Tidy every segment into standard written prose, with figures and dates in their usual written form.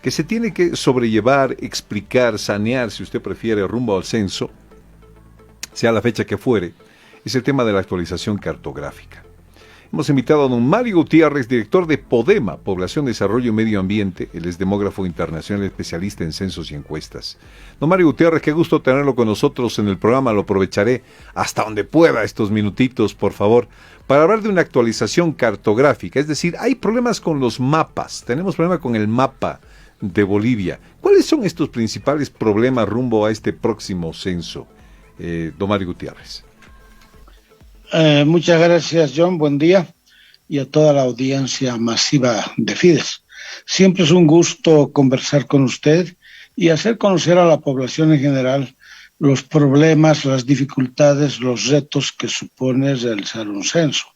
que se tiene que sobrellevar, explicar, sanear, si usted prefiere, rumbo al censo, sea la fecha que fuere, es el tema de la actualización cartográfica. Hemos invitado a don Mario Gutiérrez, director de Podema, Población, Desarrollo y Medio Ambiente. Él es demógrafo internacional, especialista en censos y encuestas. Don Mario Gutiérrez, qué gusto tenerlo con nosotros en el programa. Lo aprovecharé hasta donde pueda estos minutitos, por favor, para hablar de una actualización cartográfica. Es decir, hay problemas con los mapas. Tenemos problema con el mapa de Bolivia. ¿Cuáles son estos principales problemas rumbo a este próximo censo, don Mario Gutiérrez? Muchas gracias, John. Buen día, y a toda la audiencia masiva de Fides. Siempre es un gusto conversar con usted y hacer conocer a la población en general los problemas, las dificultades, los retos que supone realizar un censo.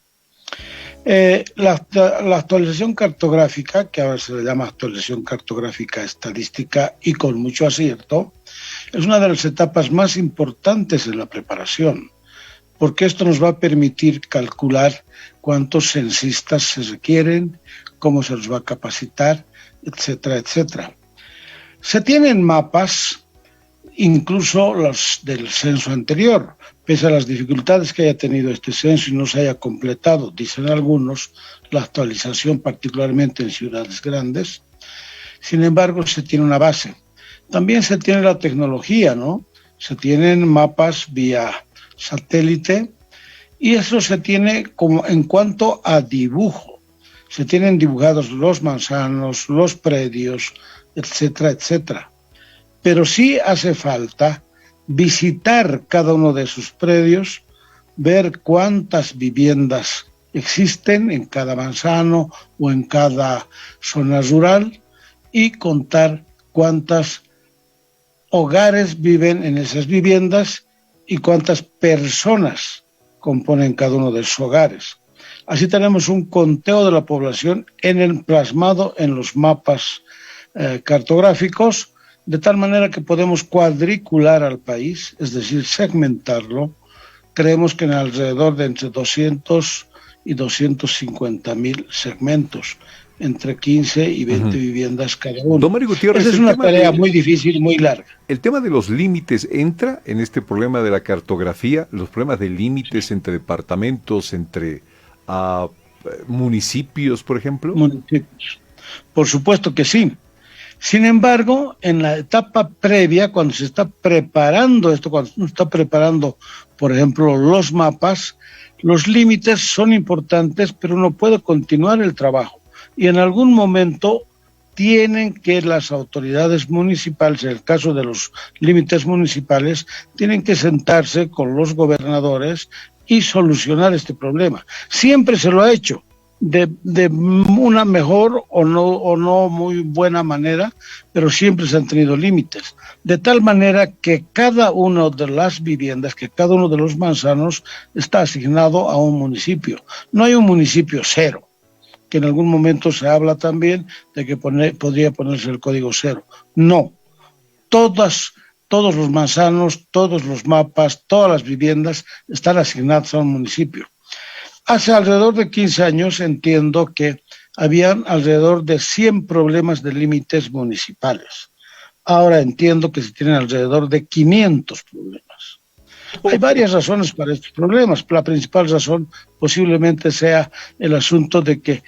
La actualización cartográfica, que ahora se le llama actualización cartográfica estadística y con mucho acierto, es una de las etapas más importantes en la preparación, porque esto nos va a permitir calcular cuántos censistas se requieren, cómo se los va a capacitar, etcétera, etcétera. Se tienen mapas, incluso los del censo anterior, pese a las dificultades que haya tenido este censo y no se haya completado, dicen algunos, la actualización particularmente en ciudades grandes. Sin embargo, se tiene una base. También se tiene la tecnología, ¿no? Se tienen mapas vía satélite, y eso se tiene como en cuanto a dibujo. Se tienen dibujados los manzanos, los predios, etcétera, etcétera. Pero sí hace falta visitar cada uno de esos predios, ver cuántas viviendas existen en cada manzano o en cada zona rural y contar cuántos hogares viven en esas viviendas y cuántas personas componen cada uno de esos hogares. Así tenemos un conteo de la población plasmado en los mapas cartográficos, de tal manera que podemos cuadricular al país, es decir, segmentarlo. Creemos que en alrededor de entre 200 y 250.000 segmentos, entre 15 y 20 viviendas cada uno. Don Mario Gutiérrez, esa es una tarea muy difícil, muy larga. ¿El tema de los límites entra en este problema de la cartografía? ¿Los problemas de límites entre departamentos, entre municipios, por ejemplo? Municipios. Por supuesto que sí. Sin embargo, en la etapa previa, cuando se está preparando esto, cuando se está preparando, por ejemplo, los mapas, los límites son importantes, pero no puede continuar el trabajo. Y en algún momento tienen que las autoridades municipales, en el caso de los límites municipales, tienen que sentarse con los gobernadores y solucionar este problema. Siempre se lo ha hecho, de una mejor o no muy buena manera, pero siempre se han tenido límites. De tal manera que cada una de las viviendas, que cada uno de los manzanos está asignado a un municipio. No hay un municipio cero, que en algún momento se habla también de que podría ponerse el código cero. No, todos los manzanos, todos los mapas, todas las viviendas están asignadas a un municipio. Hace alrededor de 15 años entiendo que habían alrededor de 100 problemas de límites municipales. Ahora entiendo que se tienen alrededor de 500 problemas. Hay varias razones para estos problemas. La principal razón posiblemente sea el asunto de que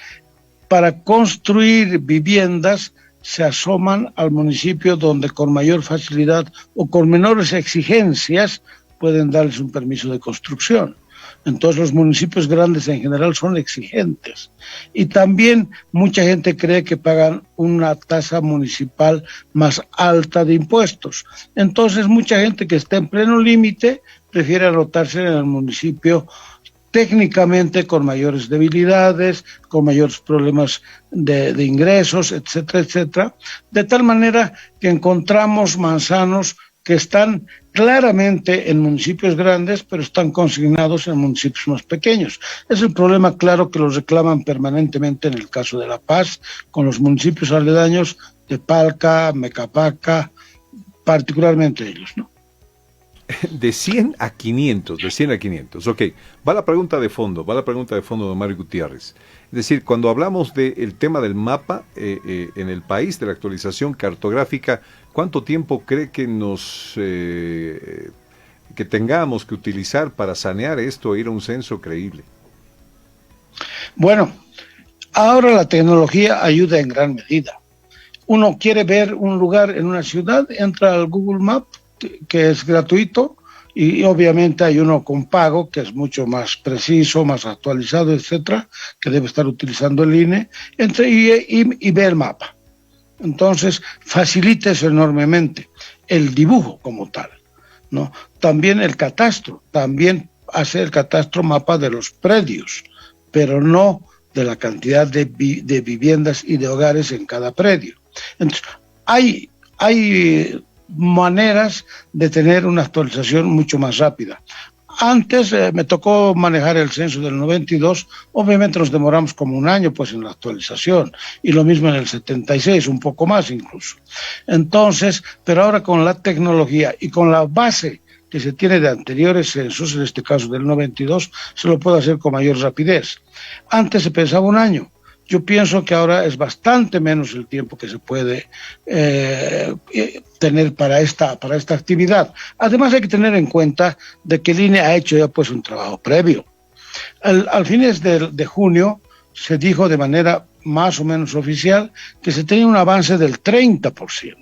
para construir viviendas se asoman al municipio donde con mayor facilidad o con menores exigencias pueden darles un permiso de construcción. Entonces los municipios grandes en general son exigentes. Y también mucha gente cree que pagan una tasa municipal más alta de impuestos. Entonces mucha gente que está en pleno límite prefiere anotarse en el municipio técnicamente con mayores debilidades, con mayores problemas de ingresos, etcétera, etcétera. De tal manera que encontramos manzanos que están claramente en municipios grandes, pero están consignados en municipios más pequeños. Es el problema claro que los reclaman permanentemente en el caso de La Paz, con los municipios aledaños de Palca, Mecapaca, particularmente ellos, ¿no? De 100 a 500, de 100 a 500. Ok, va la pregunta de fondo, don Mario Gutiérrez. Es decir, cuando hablamos del tema del mapa en el país, de la actualización cartográfica, ¿cuánto tiempo cree que que tengamos que utilizar para sanear esto e ir a un censo creíble? Bueno, ahora la tecnología ayuda en gran medida. Uno quiere ver un lugar en una ciudad, entra al Google Map, que es gratuito, y obviamente hay uno con pago, que es mucho más preciso, más actualizado, etcétera, que debe estar utilizando el INE, y ve el mapa. Entonces, facilita eso enormemente, el dibujo como tal, ¿no? También el catastro, también hace el catastro mapa de los predios, pero no de la cantidad de viviendas y de hogares en cada predio. Entonces, hay maneras de tener una actualización mucho más rápida. Antes me tocó manejar el censo del 92, obviamente nos demoramos como un año pues en la actualización, y lo mismo en el 76, un poco más incluso. Entonces, pero ahora con la tecnología y con la base que se tiene de anteriores censos, en este caso del 92, se lo puede hacer con mayor rapidez. Antes se pensaba un año. Yo pienso que ahora es bastante menos el tiempo que se puede tener para esta actividad. Además hay que tener en cuenta de que el INE ha hecho ya pues un trabajo previo. Al fines de junio se dijo de manera más o menos oficial que se tenía un avance del 30%.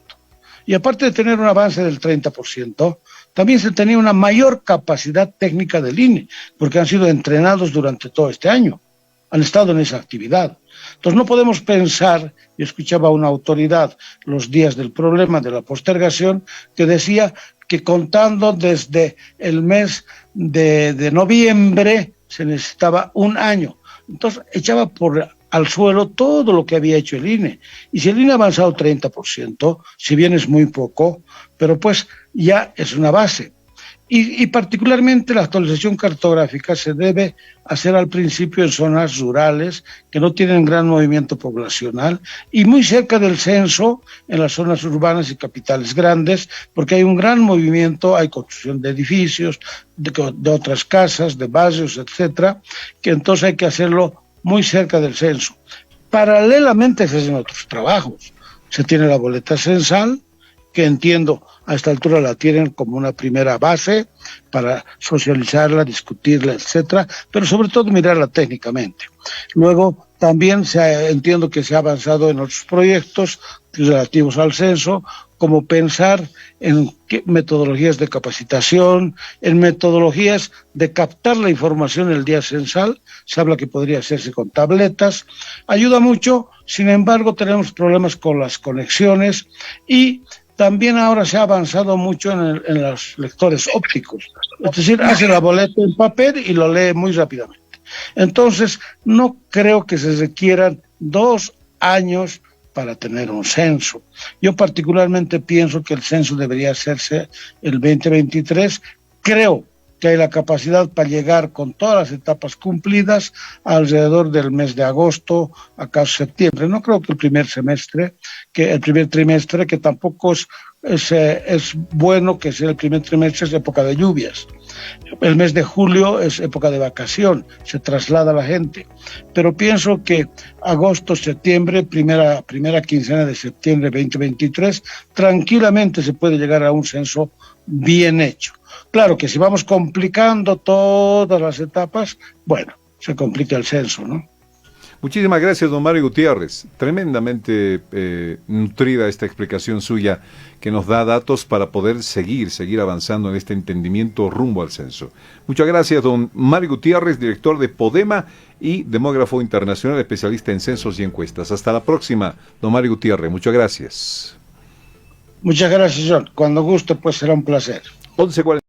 Y aparte de tener un avance del 30%, también se tenía una mayor capacidad técnica del INE, porque han sido entrenados durante todo este año. Han estado en esa actividad. Entonces no podemos pensar, yo escuchaba a una autoridad los días del problema de la postergación que decía que contando desde el mes de noviembre se necesitaba un año. Entonces echaba al suelo todo lo que había hecho el INE. Y si el INE ha avanzado 30%, si bien es muy poco, pero pues ya es una base. Y particularmente la actualización cartográfica se debe hacer al principio en zonas rurales que no tienen gran movimiento poblacional y muy cerca del censo en las zonas urbanas y capitales grandes, porque hay un gran movimiento, hay construcción de edificios, de otras casas, de barrios, etcétera, que entonces hay que hacerlo muy cerca del censo. Paralelamente se hacen otros trabajos. Se tiene la boleta censal, que entiendo a esta altura la tienen como una primera base para socializarla, discutirla, etcétera, pero sobre todo mirarla técnicamente. Luego también entiendo que se ha avanzado en otros proyectos relativos al censo, como pensar en metodologías de capacitación, en metodologías de captar la información el día censal. Se habla que podría hacerse con tabletas. Ayuda mucho, sin embargo tenemos problemas con las conexiones y también ahora se ha avanzado mucho en los lectores ópticos, es decir, hace la boleta en papel y lo lee muy rápidamente. Entonces, no creo que se requieran 2 años para tener un censo. Yo particularmente pienso que el censo debería hacerse el 2023. Creo que hay la capacidad para llegar con todas las etapas cumplidas alrededor del mes de agosto, acaso septiembre. No creo que el primer trimestre, que tampoco es bueno que sea el primer trimestre, es época de lluvias. El mes de julio es época de vacación, se traslada la gente. Pero pienso que agosto, septiembre, primera quincena de septiembre 2023, tranquilamente se puede llegar a un censo bien hecho. Claro que si vamos complicando todas las etapas, bueno, se complica el censo, ¿no? Muchísimas gracias, don Mario Gutiérrez. Tremendamente nutrida esta explicación suya que nos da datos para poder seguir avanzando en este entendimiento rumbo al censo. Muchas gracias, don Mario Gutiérrez, director de Podema y demógrafo internacional, especialista en censos y encuestas. Hasta la próxima, don Mario Gutiérrez. Muchas gracias. Muchas gracias, John. Cuando guste, pues será un placer. 11:40.